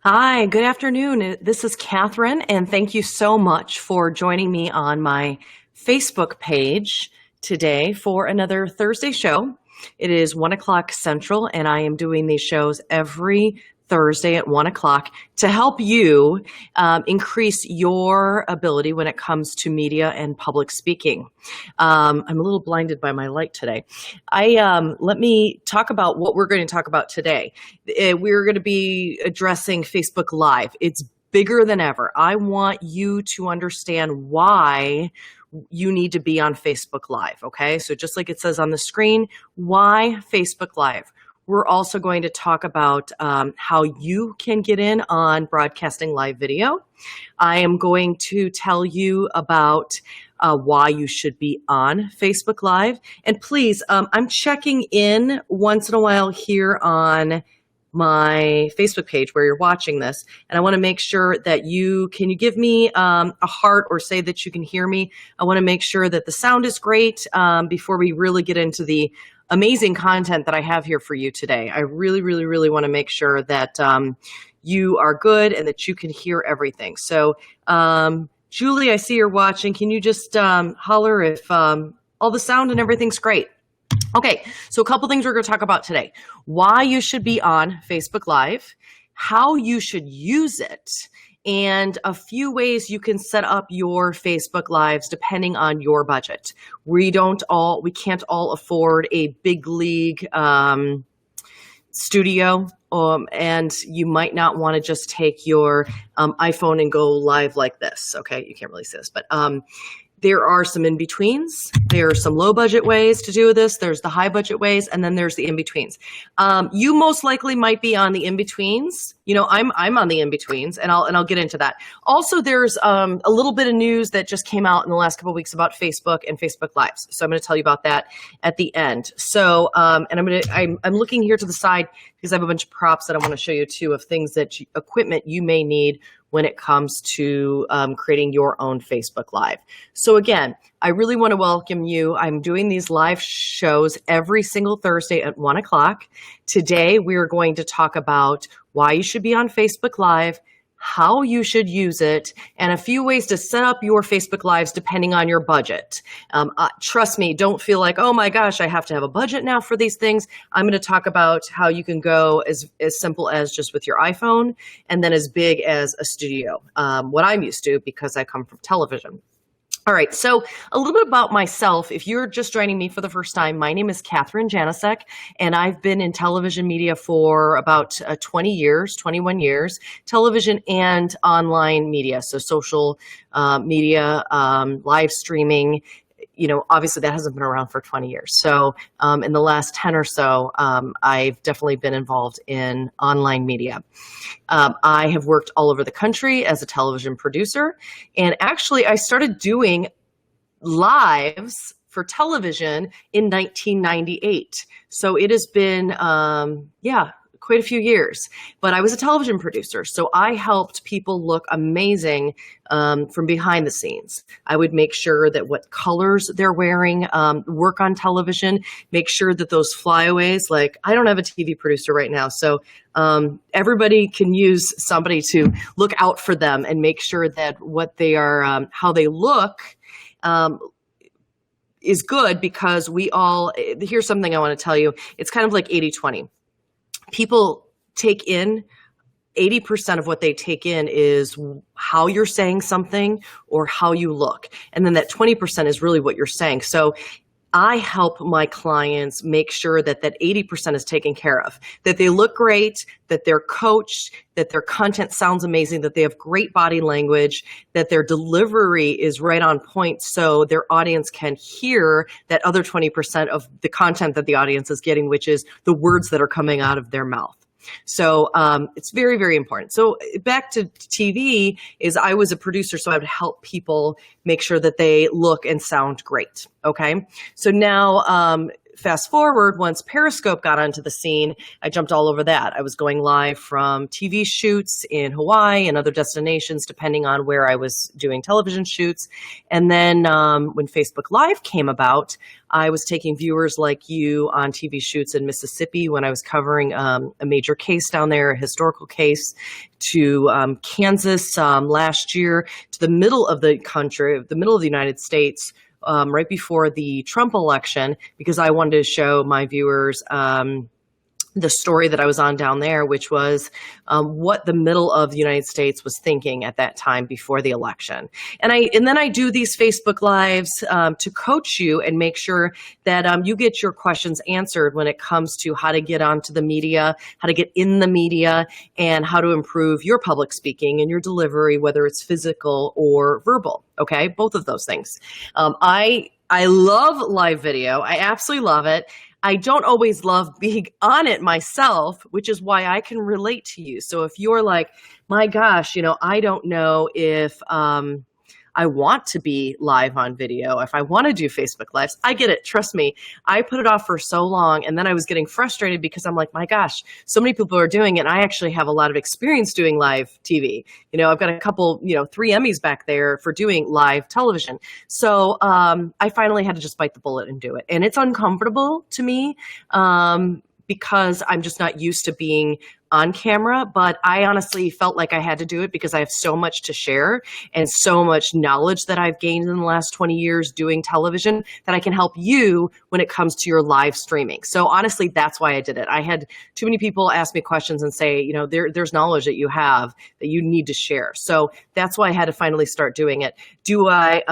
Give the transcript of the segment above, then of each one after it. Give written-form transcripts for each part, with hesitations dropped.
Hi, good afternoon. This is Catherine, and thank you so much for joining me on my Facebook page today for another Thursday show. It is 1 o'clock Central, and I am doing these shows every Thursday at 1 o'clock to help you increase your ability when it comes to media and public speaking. I'm a little blinded by my light today. Let me talk about what we're going to talk about today. We're going to be addressing Facebook Live. It's bigger than ever. I want you to understand why you need to be on Facebook Live, okay? So just like it says on the screen, why Facebook Live? We're also going to talk about how you can get in on broadcasting live video. I am going to tell you about why you should be on Facebook Live. And please, I'm checking in once in a while here on my Facebook page where you're watching this, and I want to make sure that can you give me a heart or say that you can hear me? I want to make sure that the sound is great before we really get into the amazing content that I have here for you today. I really, really, really want to make sure that you are good and that you can hear everything. So, Julie, I see you're watching. Can you just holler if all the sound and everything's great? Okay, so a couple things we're going to talk about today. Why you should be on Facebook Live, how you should use it, and a few ways you can set up your Facebook Lives depending on your budget. We can't all afford a big league studio, and you might not want to just take your iPhone and go live like this. Okay, you can't really see this, but there are some in-betweens. There are some low-budget ways to do this. There's the high-budget ways, and then there's the in-betweens. You most likely might be on the in-betweens. You know, I'm on the in-betweens, and I'll get into that. Also, there's a little bit of news that just came out in the last couple of weeks about Facebook and Facebook Lives. So I'm going to tell you about that at the end. So, and I'm looking here to the side because I have a bunch of props that I want to show you too of things equipment you may need when it comes to creating your own Facebook Live. So again, I really want to welcome you. I'm doing these live shows every single Thursday at 1 o'clock. Today, we're going to talk about why you should be on Facebook Live, how you should use it, and a few ways to set up your Facebook Lives depending on your budget. Trust me, don't feel like, oh my gosh, I have to have a budget now for these things. I'm going to talk about how you can go as simple as just with your iPhone and then as big as a studio, what I'm used to because I come from television. All right, so a little bit about myself. If you're just joining me for the first time, my name is Catherine Janicek, and I've been in television media for about 21 years, television and online media, so social media, live streaming. You know, obviously that hasn't been around for 20 years. So in the last 10 or so, I've definitely been involved in online media. I have worked all over the country as a television producer. And actually, I started doing lives for television in 1998. So it has been, quite a few years, but I was a television producer. So I helped people look amazing from behind the scenes. I would make sure that what colors they're wearing work on television, make sure that those flyaways, like I don't have a TV producer right now. So everybody can use somebody to look out for them and make sure that what they are, how they look, is good because here's something I want to tell you. It's kind of like 80-20. People take in 80% of what they take in is how you're saying something or how you look. And then that 20% is really what you're saying. So I help my clients make sure that 80% is taken care of, that they look great, that they're coached, that their content sounds amazing, that they have great body language, that their delivery is right on point so their audience can hear that other 20% of the content that the audience is getting, which is the words that are coming out of their mouth. So it's very, very important. So back to TV is I was a producer, so I would help people make sure that they look and sound great. Okay. So now fast forward, once Periscope got onto the scene, I jumped all over that. I was going live from TV shoots in Hawaii and other destinations, depending on where I was doing television shoots. And then when Facebook Live came about, I was taking viewers like you on TV shoots in Mississippi when I was covering a major case down there, a historical case, to Kansas last year, to the middle of the country, the middle of the United States, right before the Trump election, because I wanted to show my viewers the story that I was on down there, which was what the middle of the United States was thinking at that time before the election. And then I do these Facebook Lives to coach you and make sure that you get your questions answered when it comes to how to get onto the media, how to get in the media, and how to improve your public speaking and your delivery, whether it's physical or verbal. Okay, both of those things. I love live video. I absolutely love it. I don't always love being on it myself, which is why I can relate to you. So if you're like, my gosh, I don't know if I want to be live on video, if I want to do Facebook Lives, I get it. Trust me. I put it off for so long, and then I was getting frustrated because I'm like, my gosh, so many people are doing it. And I actually have a lot of experience doing live TV. I've got a couple, 3 Emmys back there for doing live television. So I finally had to just bite the bullet and do it. And it's uncomfortable to me because I'm just not used to being on camera, but I honestly felt like I had to do it because I have so much to share and so much knowledge that I've gained in the last 20 years doing television that I can help you when it comes to your live streaming. So honestly, that's why I did it. I had too many people ask me questions and say, there's knowledge that you have that you need to share. So that's why I had to finally start doing it. Do I,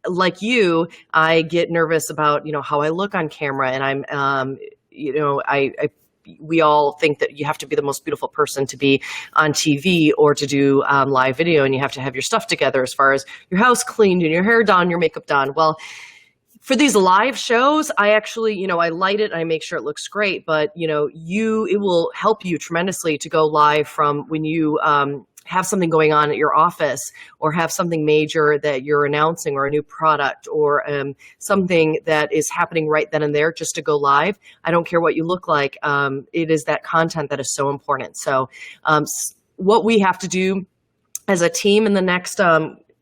like you, I get nervous about, how I look on camera, and I'm, we all think that you have to be the most beautiful person to be on TV or to do live video, and you have to have your stuff together as far as your house cleaned and your hair done, your makeup done. Well, for these live shows, I actually, I light it and I make sure it looks great, but it will help you tremendously to go live from when you have something going on at your office, or have something major that you're announcing, or a new product, or something that is happening right then and there, just to go live. I don't care what you look like. It is that content that is so important. So what we have to do as a team in the next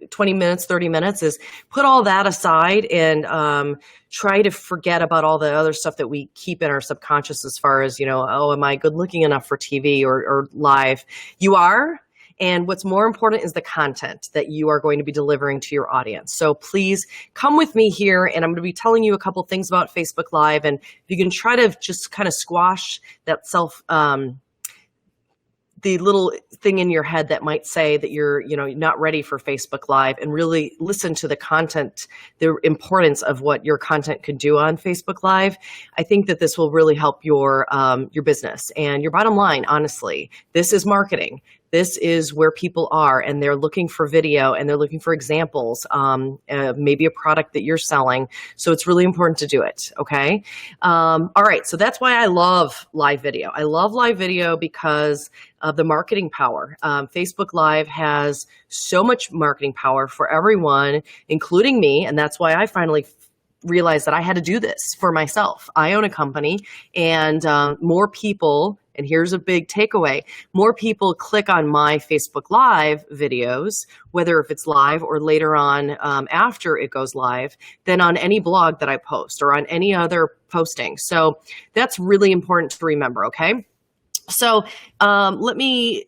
20 minutes, 30 minutes is put all that aside and try to forget about all the other stuff that we keep in our subconscious as far as, am I good looking enough for TV or live? You are. And what's more important is the content that you are going to be delivering to your audience. So please come with me here, and I'm going to be telling you a couple things about Facebook Live. And if you can try to just kind of squash that the little thing in your head that might say that you're, not ready for Facebook Live, and really listen to the content, the importance of what your content could do on Facebook Live. I think that this will really help your business and your bottom line. Honestly, this is marketing. This is where people are, and they're looking for video, and they're looking for examples, maybe a product that you're selling. So it's really important to do it. Okay. All right. So that's why I love live video. I love live video because of the marketing power. Facebook Live has so much marketing power for everyone, including me. And that's why I finally realized that I had to do this for myself. I own a company, and more people, and here's a big takeaway, more people click on my Facebook Live videos, whether if it's live or later on after it goes live, than on any blog that I post or on any other posting. So that's really important to remember, okay? So let me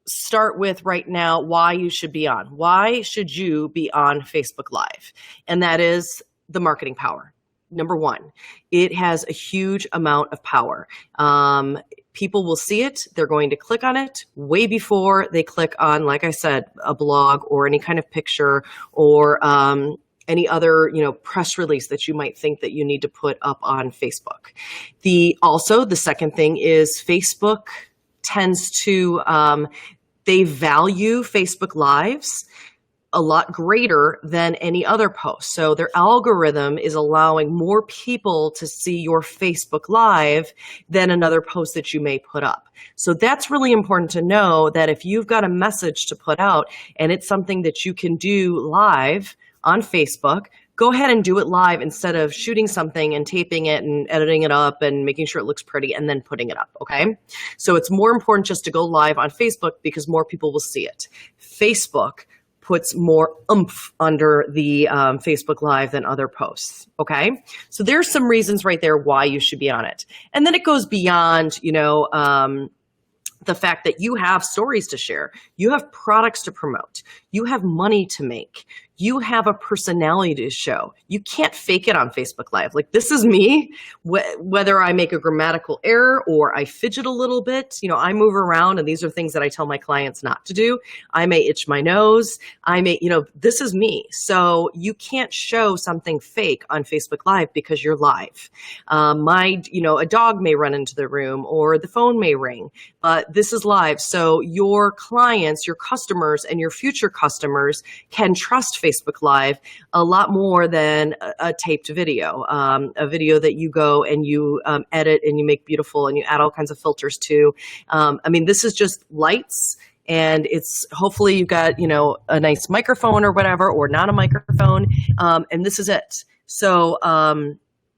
start with right now why you should be on. Why should you be on Facebook Live? And that is the marketing power. Number one, it has a huge amount of power. People will see it. They're going to click on it way before they click on, like I said, a blog or any kind of picture or any other, press release that you might think that you need to put up on Facebook. Also, the second thing is Facebook tends to, they value Facebook Lives a lot greater than any other post. So their algorithm is allowing more people to see your Facebook Live than another post that you may put up. So that's really important to know, that if you've got a message to put out and it's something that you can do live on Facebook, go ahead and do it live instead of shooting something and taping it and editing it up and making sure it looks pretty and then putting it up, okay? So it's more important just to go live on Facebook because more people will see it. Facebook puts more oomph under the Facebook Live than other posts, okay? So there's some reasons right there why you should be on it. And then it goes beyond, the fact that you have stories to share, you have products to promote, you have money to make, you have a personality to show. You can't fake it on Facebook Live. Like, this is me, whether I make a grammatical error or I fidget a little bit, I move around, and these are things that I tell my clients not to do. I may itch my nose. This is me. So you can't show something fake on Facebook Live because you're live. A dog may run into the room or the phone may ring, but this is live. So your clients, your customers, and your future customers can trust Facebook Live a lot more than a taped video, a video that you go and you edit and you make beautiful and you add all kinds of filters to. This is just lights, and it's hopefully you've got, a nice microphone or whatever, or not a microphone, and this is it. So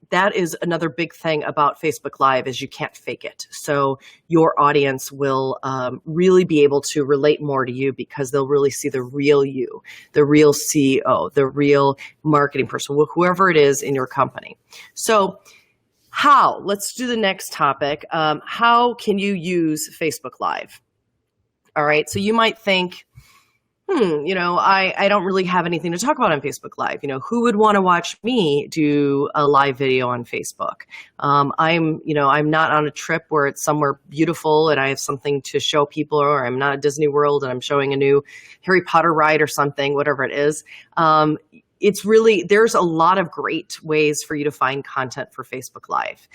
that is another big thing about Facebook Live is you can't fake it. So your audience will really be able to relate more to you because they'll really see the real you, the real CEO, the real marketing person, whoever it is in your company. So let's do the next topic. How can you use Facebook Live? All right. So you might think, I don't really have anything to talk about on Facebook Live. Who would want to watch me do a live video on Facebook? I'm not on a trip where it's somewhere beautiful and I have something to show people, or I'm not at Disney World and I'm showing a new Harry Potter ride or something, whatever it is. There's a lot of great ways for you to find content for Facebook Live.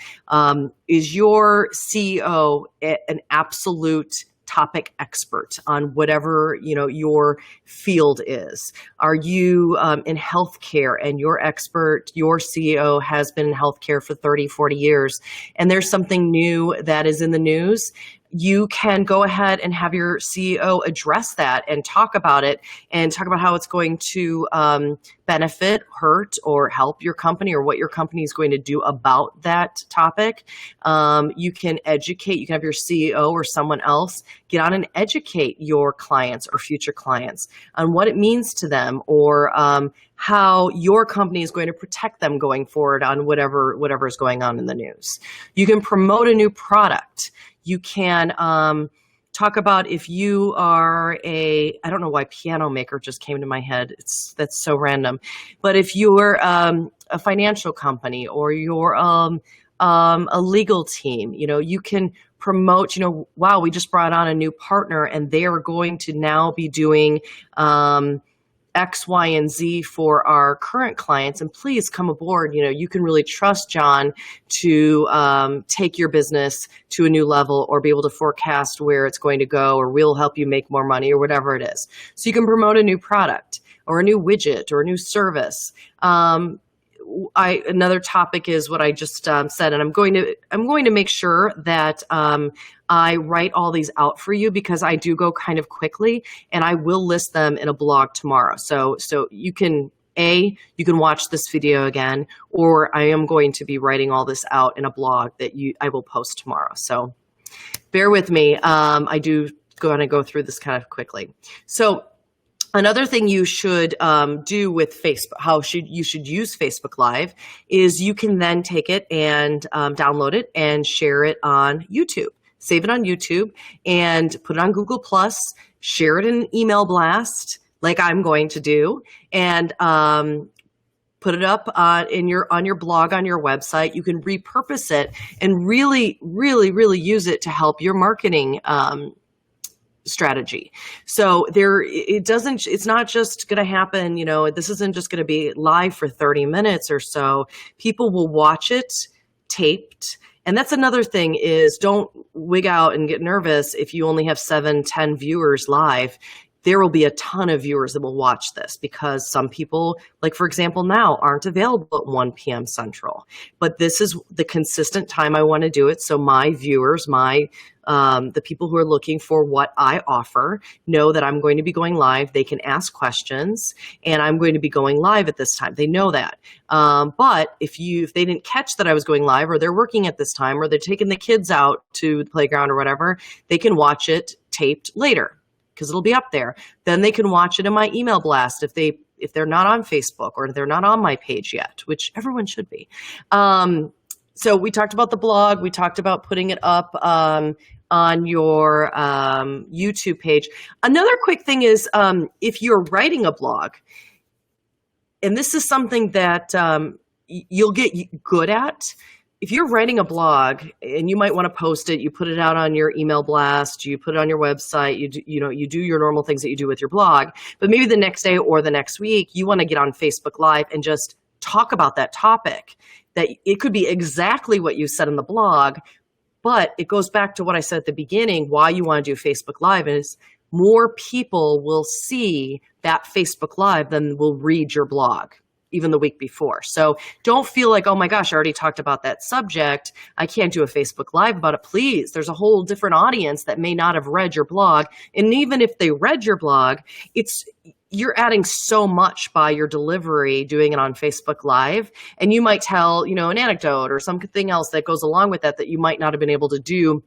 Is your CEO an absolute topic expert on whatever your field is? Are you in healthcare and your CEO has been in healthcare for 30, 40 years, and there's something new that is in the news? You can go ahead and have your CEO address that and talk about it and talk about how it's going to benefit, hurt, or help your company, or what your company is going to do about that topic. You can educate. You can have your CEO or someone else get on and educate your clients or future clients on what it means to them, or how your company is going to protect them going forward on whatever is going on in the news. You can promote a new product. You can talk about if you are I don't know why piano maker just came to my head. That's so random. But if you're a financial company, or you're a legal team, you can promote, wow, we just brought on a new partner and they are going to now be doing X, Y, and Z for our current clients, and please come aboard. You can really trust John to take your business to a new level, or be able to forecast where it's going to go, or we'll help you make more money, or whatever it is. So you can promote a new product or a new widget or a new service. Another topic is what I just said, and I'm going to make sure that I write all these out for you, because I do go kind of quickly, and I will list them in a blog tomorrow. So you can watch this video again, or I am going to be writing all this out in a blog that I will post tomorrow. So bear with me. I do going to go through this kind of quickly. So another thing you should do with Facebook, how you should use Facebook Live, is you can then take it and download it and share it on YouTube. Save it on YouTube and put it on Google+, share it in an email blast like I'm going to do, and put it up on your blog, on your website. You can repurpose it and really, really, really use it to help your marketing strategy. So it's not just going to happen, this isn't just going to be live for 30 minutes or so. People will watch it taped. And that's another thing, is don't wig out and get nervous if you only have 7, 10 viewers live. there will be a ton of viewers that will watch this because some people, like for example, now aren't available at 1 p.m. Central. But this is the consistent time I want to do it. So my viewers, the people who are looking for what I offer know that I'm going to be going live. They can ask questions, and I'm going to be going live at this time. They know that. But if they didn't catch that I was going live, or they're working at this time, or they're taking the kids out to the playground or whatever, they can watch it taped later because it'll be up there. Then they can watch it in my email blast if they're not on Facebook or they're not on my page yet, which everyone should be. So we talked about the blog. We talked about putting it up on your YouTube page. Another quick thing is if you're writing a blog, and this is something that you'll get good at. If you're writing a blog and you might want to post it, you put it out on your email blast, you put it on your website, you do your normal things that you do with your blog, but maybe the next day or the next week, you want to get on Facebook Live and just talk about that topic. That it could be exactly what you said in the blog, but it goes back to what I said at the beginning, why you want to do Facebook Live is more people will see that Facebook Live than will read your blog even the week before. So don't feel like, oh my gosh, I already talked about that subject. I can't do a Facebook Live about it. Please, there's a whole different audience that may not have read your blog. And even if they read your blog, you're adding so much by your delivery doing it on Facebook Live. And you might tell, an anecdote or something else that goes along with that you might not have been able to do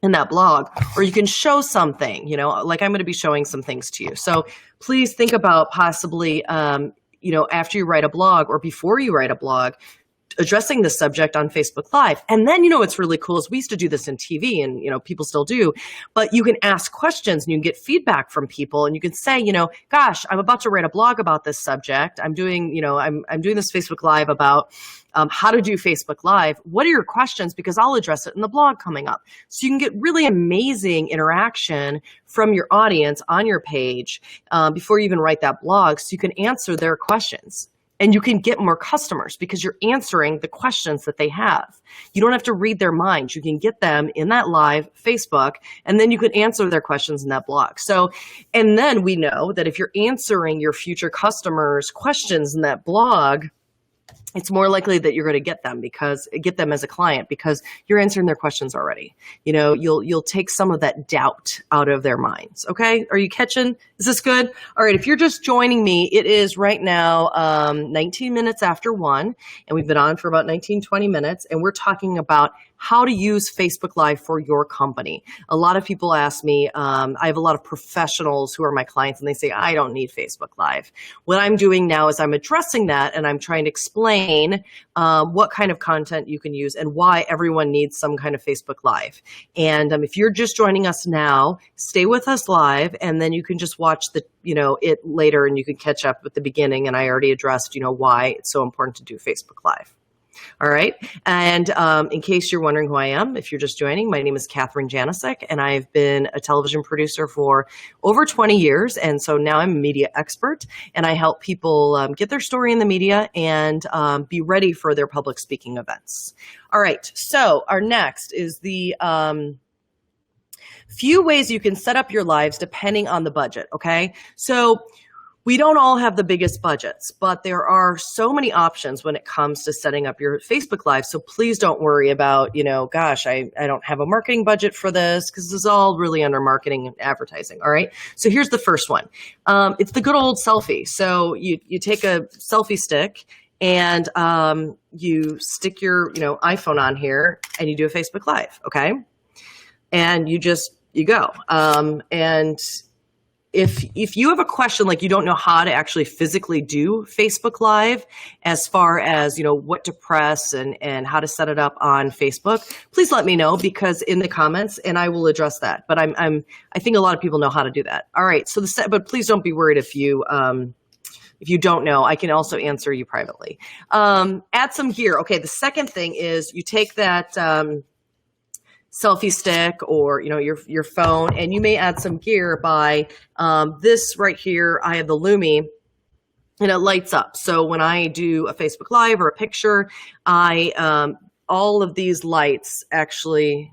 in that blog, or you can show something, like I'm going to be showing some things to you. So please think about possibly, after you write a blog or before you write a blog, addressing this subject on Facebook Live. And then, what's really cool is we used to do this in TV and, people still do, but you can ask questions and you can get feedback from people and you can say, gosh, I'm about to write a blog about this subject. I'm doing, I'm doing this Facebook Live about how to do Facebook Live. What are your questions? Because I'll address it in the blog coming up. So you can get really amazing interaction from your audience on your page before you even write that blog. So you can answer their questions. And you can get more customers because you're answering the questions that they have. You don't have to read their minds. You can get them in that live Facebook, and then you can answer their questions in that blog. So, and then we know that if you're answering your future customers' questions in that blog, it's more likely that you're going to get them as a client because you're answering their questions already. You'll take some of that doubt out of their minds. Okay. Are you catching? Is this good? All right. If you're just joining me, it is right now 19 minutes after 1, and we've been on for about 20 minutes, and we're talking about how to use Facebook Live for your company. A lot of people ask me, I have a lot of professionals who are my clients, and they say, I don't need Facebook Live. What I'm doing now is I'm addressing that, and I'm trying to explain what kind of content you can use and why everyone needs some kind of Facebook Live. And if you're just joining us now, stay with us live, and then you can just watch it later, and you can catch up with the beginning. And I already addressed, why it's so important to do Facebook Live. All right. And in case you're wondering who I am, if you're just joining, my name is Catherine Janicek, and I've been a television producer for over 20 years. And so now I'm a media expert, and I help people get their story in the media and be ready for their public speaking events. All right. So our next is the few ways you can set up your lives depending on the budget. Okay. So we don't all have the biggest budgets, but there are so many options when it comes to setting up your Facebook Live. So please don't worry about, gosh, I don't have a marketing budget for this, because this is all really under marketing and advertising. All right. So here's the first one. It's the good old selfie. So you take a selfie stick and you stick your, iPhone on here and you do a Facebook Live. Okay. And you go. And if you have a question, like you don't know how to actually physically do Facebook Live, as far as, what to press and how to set it up on Facebook, please let me know, because in the comments, and I will address that. But I think a lot of people know how to do that. All right. So but please don't be worried if you don't know. I can also answer you privately. Add some gear. Okay. The second thing is you take that, selfie stick or, your phone, and you may add some gear by this right here. I have the Lumi, and it lights up. So when I do a Facebook Live or a picture, all of these lights actually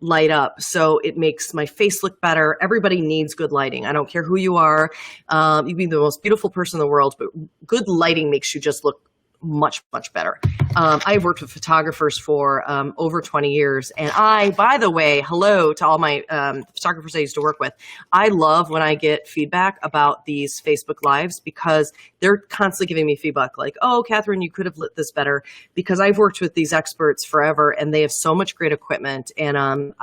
light up. So it makes my face look better. Everybody needs good lighting. I don't care who you are. You can be the most beautiful person in the world, but good lighting makes you just look much, much better. I've worked with photographers for over 20 years. And by the way, hello to all my photographers I used to work with. I love when I get feedback about these Facebook Lives because they're constantly giving me feedback like, oh, Catherine, you could have lit this better, because I've worked with these experts forever and they have so much great equipment. And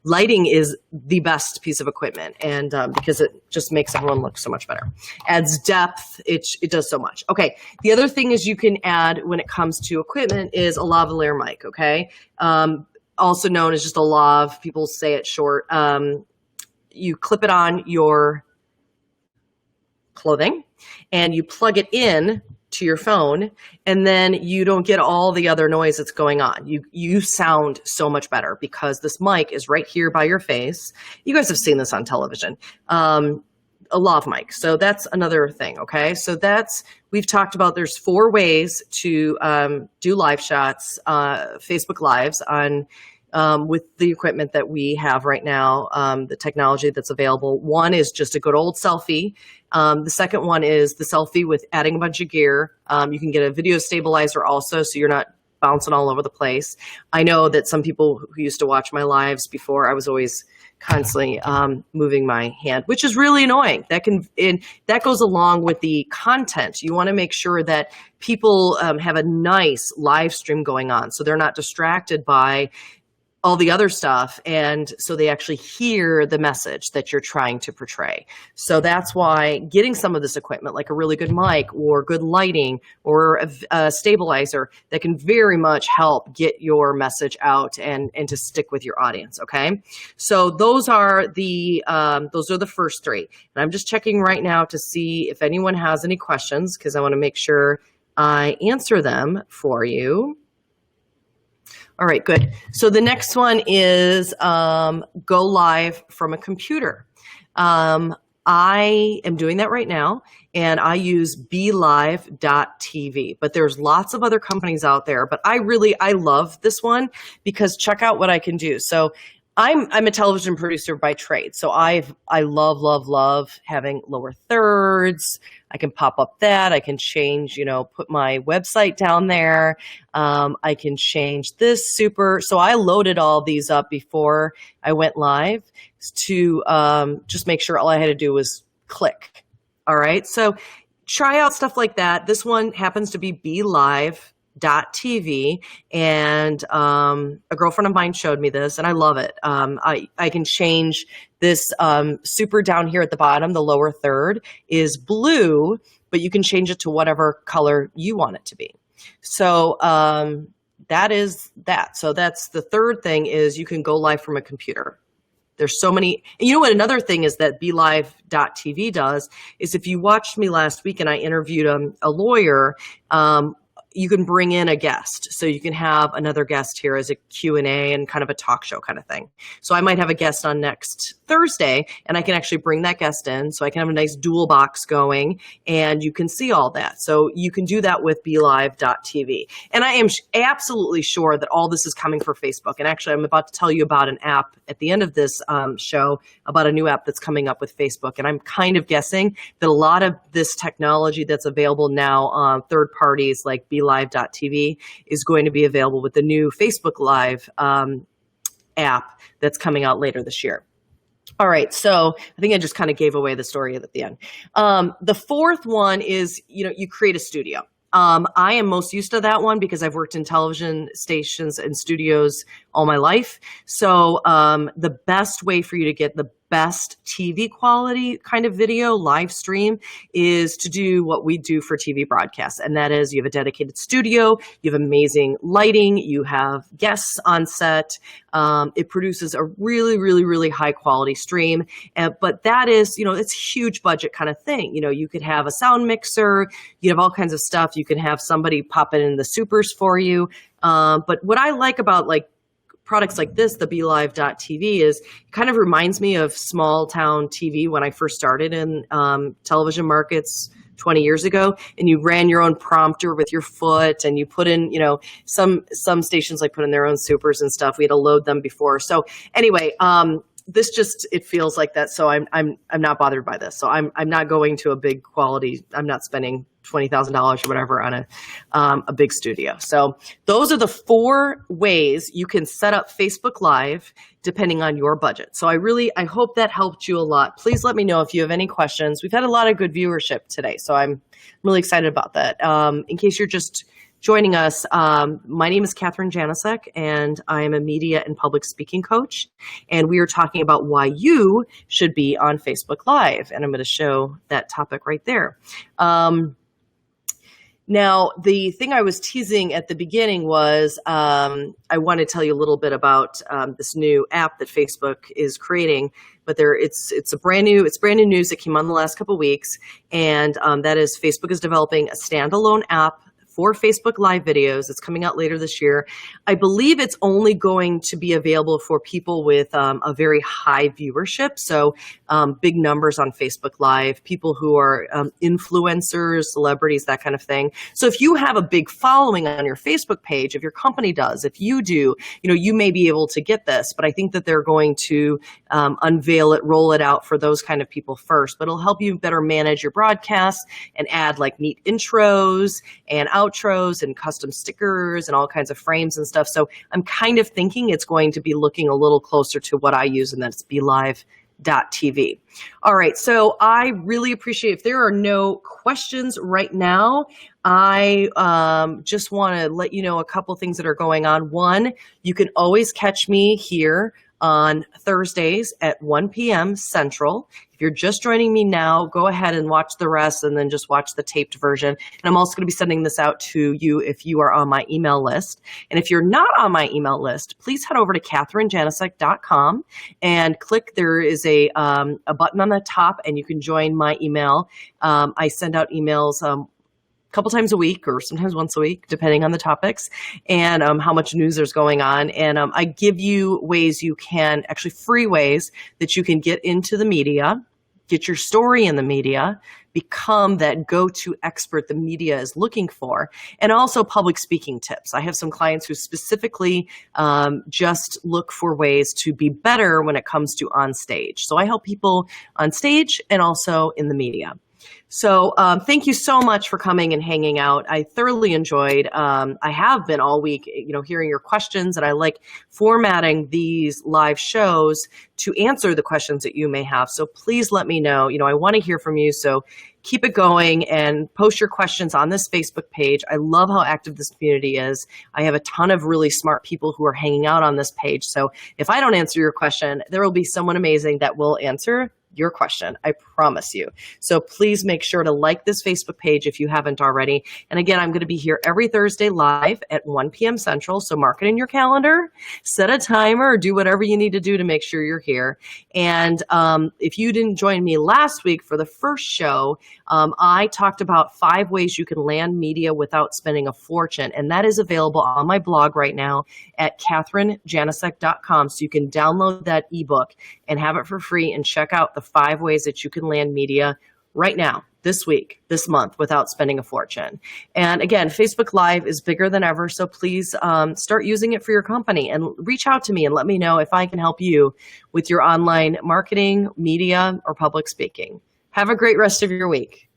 lighting is the best piece of equipment, and because it just makes everyone look so much better. Adds depth. It does so much. Okay. The other thing is you can add when it comes to equipment is a lavalier mic. Okay. Also known as just a lav. People say it short. You clip it on your clothing and you plug it in to your phone, and then you don't get all the other noise that's going on. You sound so much better because this mic is right here by your face. You guys have seen this on television. A lav mic. So that's another thing. Okay. So we've talked about, there's 4 ways to do live shots, Facebook Lives on with the equipment that we have right now, the technology that's available. One is just a good old selfie. The second one is the selfie with adding a bunch of gear. You can get a video stabilizer also, so you're not bouncing all over the place. I know that some people who used to watch my lives before, I was always constantly moving my hand, which is really annoying. That goes along with the content. You want to make sure that people have a nice live stream going on, so they're not distracted by all the other stuff, and so they actually hear the message that you're trying to portray. So that's why getting some of this equipment, like a really good mic or good lighting or a stabilizer, that can very much help get your message out and to stick with your audience. Okay, so those are the first 3, and I'm just checking right now to see if anyone has any questions, because I want to make sure I answer them for you. All right, good. So the next one is go live from a computer. I am doing that right now, and I use BeLive.tv, but there's lots of other companies out there, but I love this one because check out what I can do. So I'm a television producer by trade, so I love having lower thirds. I can pop up that. I can change, put my website down there. I can change this super. So I loaded all these up before I went live to just make sure all I had to do was click. All right. So try out stuff like that. This one happens to be BeLive.tv, and a girlfriend of mine showed me this, and I love it. I can change this super down here at the bottom. The lower third is blue, but you can change it to whatever color you want it to be. So that is that. So that's the third thing, is you can go live from a computer. There's so many. And you know what? Another thing is that BeLive.tv does is, if you watched me last week and I interviewed a lawyer, you can bring in a guest. So you can have another guest here as a Q&A and kind of a talk show kind of thing. So I might have a guest on next Thursday, and I can actually bring that guest in, so I can have a nice dual box going, and you can see all that. So you can do that with BeLive.tv. And I am absolutely sure that all this is coming for Facebook. And actually, I'm about to tell you about an app at the end of this show, about a new app that's coming up with Facebook. And I'm kind of guessing that a lot of this technology that's available now on third parties like BeLive.tv is going to be available with the new Facebook Live app that's coming out later this year. All right, so I think I just kind of gave away the story at the end. The fourth one is, you create a studio. I am most used to that one because I've worked in television stations and studios all my life. So the best way for you to get the best TV quality kind of video live stream is to do what we do for TV broadcasts. And that is, you have a dedicated studio, you have amazing lighting, you have guests on set. It produces a really, really, really high quality stream. But that is, it's a huge budget kind of thing. You could have a sound mixer, you have all kinds of stuff. You can have somebody pop in the supers for you. But what I like about products like this, the BeLive.tv, is it kind of reminds me of small town TV when I first started in television markets 20 years ago, and you ran your own prompter with your foot, and you put in, some stations like put in their own supers and stuff. We had to load them before. So anyway, this just, it feels like that. So I'm not bothered by this. So I'm not going to a big quality. I'm not spending $20,000 or whatever on a big studio. So those are the 4 ways you can set up Facebook Live depending on your budget. So I hope that helped you a lot. Please let me know if you have any questions. We've had a lot of good viewership today, so I'm really excited about that. In case you're just joining us, my name is Catherine Janicek, and I am a media and public speaking coach. And we are talking about why you should be on Facebook Live. And I'm going to show that topic right there. Now, the thing I was teasing at the beginning was I want to tell you a little bit about this new app that Facebook is creating. But it's brand new news that came on the last couple of weeks, and that is Facebook is developing a standalone app for Facebook Live videos. It's coming out later this year. I believe it's only going to be available for people with a very high viewership. So big numbers on Facebook Live, people who are influencers, celebrities, that kind of thing. So if you have a big following on your Facebook page, if your company does, if you do, you may be able to get this. But I think that they're going to unveil it, roll it out for those kind of people first. But it'll help you better manage your broadcasts and add like neat intros and outros and custom stickers and all kinds of frames and stuff. So I'm kind of thinking it's going to be looking a little closer to what I use, and that's BeLive.tv. All right, so I really appreciate, if there are no questions right now, I just want to let you know a couple things that are going on. One, you can always catch me here on Thursdays at 1 p.m. Central. If you're just joining me now, go ahead and watch the rest and then just watch the taped version. And I'm also going to be sending this out to you if you are on my email list. And if you're not on my email list, please head over to catherinejanicek.com and click, there is a button on the top, and you can join my email. I send out emails couple times a week or sometimes once a week, depending on the topics and how much news there's going on. And I give you ways you can, actually free ways that you can get into the media, get your story in the media, become that go-to expert the media is looking for, and also public speaking tips. I have some clients who specifically just look for ways to be better when it comes to on stage. So I help people on stage and also in the media. So thank you so much for coming and hanging out. I thoroughly enjoyed, I have been all week, hearing your questions, and I like formatting these live shows to answer the questions that you may have. So please let me know. I want to hear from you. So keep it going and post your questions on this Facebook page. I love how active this community is. I have a ton of really smart people who are hanging out on this page. So if I don't answer your question, there will be someone amazing that will answer your question. I promise you. So please make sure to like this Facebook page if you haven't already. And again, I'm going to be here every Thursday live at 1 p.m. Central. So mark it in your calendar, set a timer, or do whatever you need to do to make sure you're here. And if you didn't join me last week for the first show, I talked about 5 ways you can land media without spending a fortune. And that is available on my blog right now at catherinejanicek.com. So you can download that ebook and have it for free and check out the 5 ways that you can land media right now, this week, this month, without spending a fortune. And again, Facebook Live is bigger than ever, so please start using it for your company and reach out to me and let me know if I can help you with your online marketing, media, or public speaking. Have a great rest of your week.